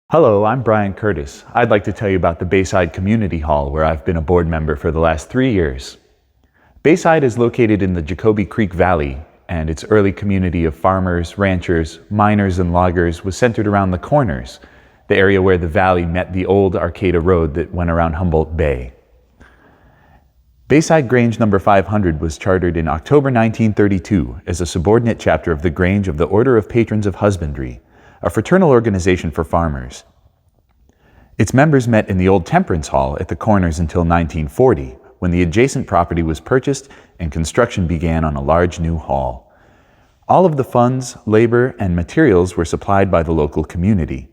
Hello, I'm Brian Curtis. I'd like to tell you about the Bayside Community Hall, where I've been a board member for the last 3 years. Bayside is located in the Jacoby Creek Valley, and its early community of farmers, ranchers, miners, and loggers was centered around the Corners, the area where the valley met the old Arcata Road that went around Humboldt Bay. Bayside Grange No. 500 was chartered in October 1932 as a subordinate chapter of the Grange of the Order of Patrons of Husbandry, a fraternal organization for farmers. Its members met in the old Temperance Hall at the Corners until 1940, when the adjacent property was purchased and construction began on a large new hall. All of the funds, labor, and materials were supplied by the local community.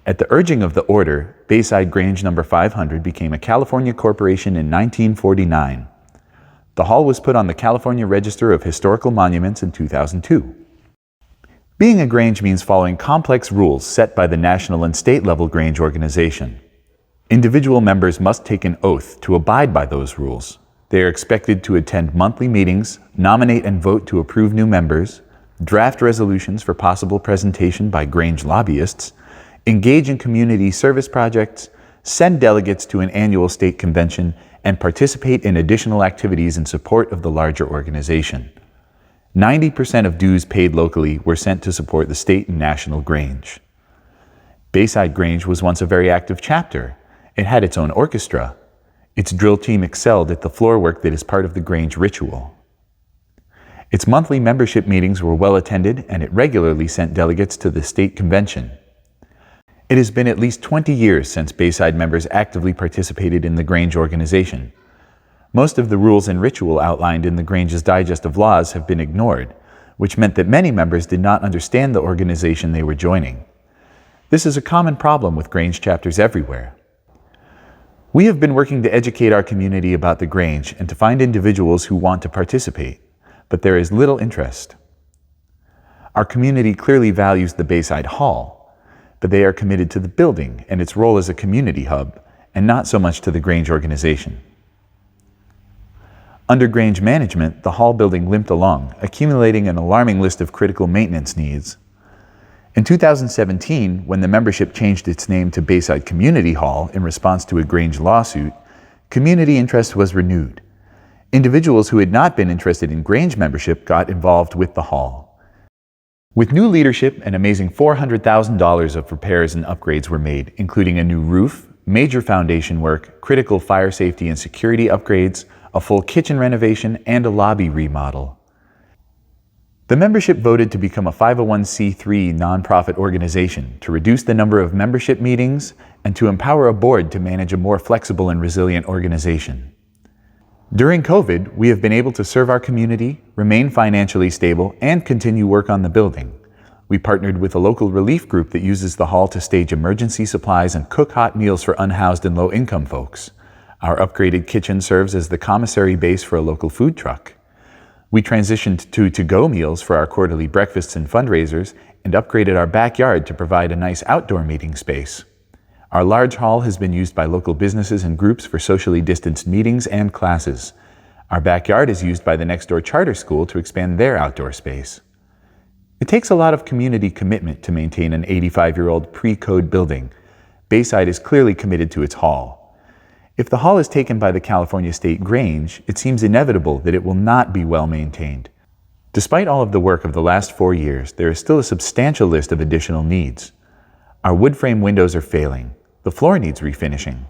At the urging of the order, Bayside Grange No. 500 became a California corporation in 1949. The hall was put on the California Register of Historical Monuments in 2002. Being a Grange means following complex rules set by the national and state-level Grange organization. Individual members must take an oath to abide by those rules. They are expected to attend monthly meetings, nominate and vote to approve new members, draft resolutions for possible presentation by Grange lobbyists, engage in community service projects, send delegates to an annual state convention, and participate in additional activities in support of the larger organization. 90% of dues paid locally were sent to support the state and national Grange. Bayside Grange was once a very active chapter. It had its own orchestra. Its drill team excelled at the floor work that is part of the Grange ritual. Its monthly membership meetings were well attended, and it regularly sent delegates to the state convention. It has been at least 20 years since Bayside members actively participated in the Grange organization. Most of the rules and ritual outlined in the Grange's Digest of Laws have been ignored, which meant that many members did not understand the organization they were joining. This is a common problem with Grange chapters everywhere. We have been working to educate our community about the Grange and to find individuals who want to participate, but there is little interest. Our community clearly values the Bayside Hall, but they are committed to the building and its role as a community hub, and not so much to the Grange organization. Under Grange management, the hall building limped along, accumulating an alarming list of critical maintenance needs. In 2017, when the membership changed its name to Bayside Community Hall in response to a Grange lawsuit, community interest was renewed. Individuals who had not been interested in Grange membership got involved with the hall. With new leadership, an amazing $400,000 of repairs and upgrades were made, including a new roof, major foundation work, critical fire safety and security upgrades, a full kitchen renovation, and a lobby remodel. The membership voted to become a 501c3 nonprofit organization to reduce the number of membership meetings and to empower a board to manage a more flexible and resilient organization. During COVID, we have been able to serve our community, remain financially stable, and continue work on the building. We partnered with a local relief group that uses the hall to stage emergency supplies and cook hot meals for unhoused and low-income folks. Our upgraded kitchen serves as the commissary base for a local food truck. We transitioned to to-go meals for our quarterly breakfasts and fundraisers and upgraded our backyard to provide a nice outdoor meeting space. Our large hall has been used by local businesses and groups for socially distanced meetings and classes. Our backyard is used by the next-door charter school to expand their outdoor space. It takes a lot of community commitment to maintain an 85-year-old pre-code building. Bayside is clearly committed to its hall. If the hall is taken by the California State Grange, it seems inevitable that it will not be well maintained. Despite all of the work of the last 4 years, there is still a substantial list of additional needs. Our wood frame windows are failing. The floor needs refinishing.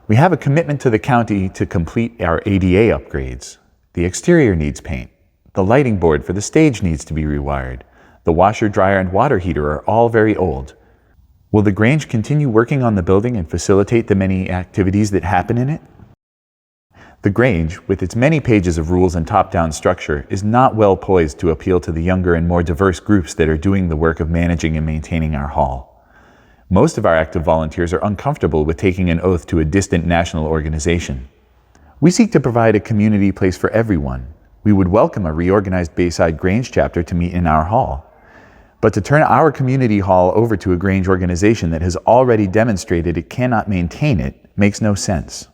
We have a commitment to the county to complete our ADA upgrades. The exterior needs paint. The lighting board for the stage needs to be rewired. The washer, dryer, and water heater are all very old. Will the Grange continue working on the building and facilitate the many activities that happen in it? The Grange, with its many pages of rules and top-down structure, is not well poised to appeal to the younger and more diverse groups that are doing the work of managing and maintaining our hall. Most of our active volunteers are uncomfortable with taking an oath to a distant national organization. We seek to provide a community place for everyone. We would welcome a reorganized Bayside Grange chapter to meet in our hall. But to turn our community hall over to a Grange organization that has already demonstrated it cannot maintain it makes no sense.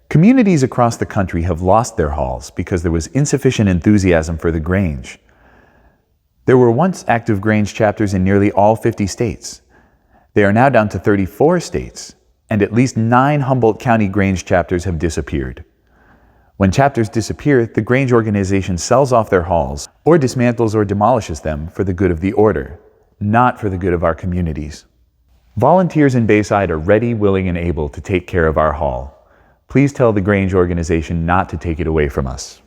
Communities across the country have lost their halls because there was insufficient enthusiasm for the Grange. There were once active Grange chapters in nearly all 50 states. They are now down to 34 states, and at least 9 Humboldt County Grange chapters have disappeared. When chapters disappear, the Grange organization sells off their halls or dismantles or demolishes them for the good of the order, not for the good of our communities. Volunteers in Bayside are ready, willing, and able to take care of our hall. Please tell the Grange organization not to take it away from us.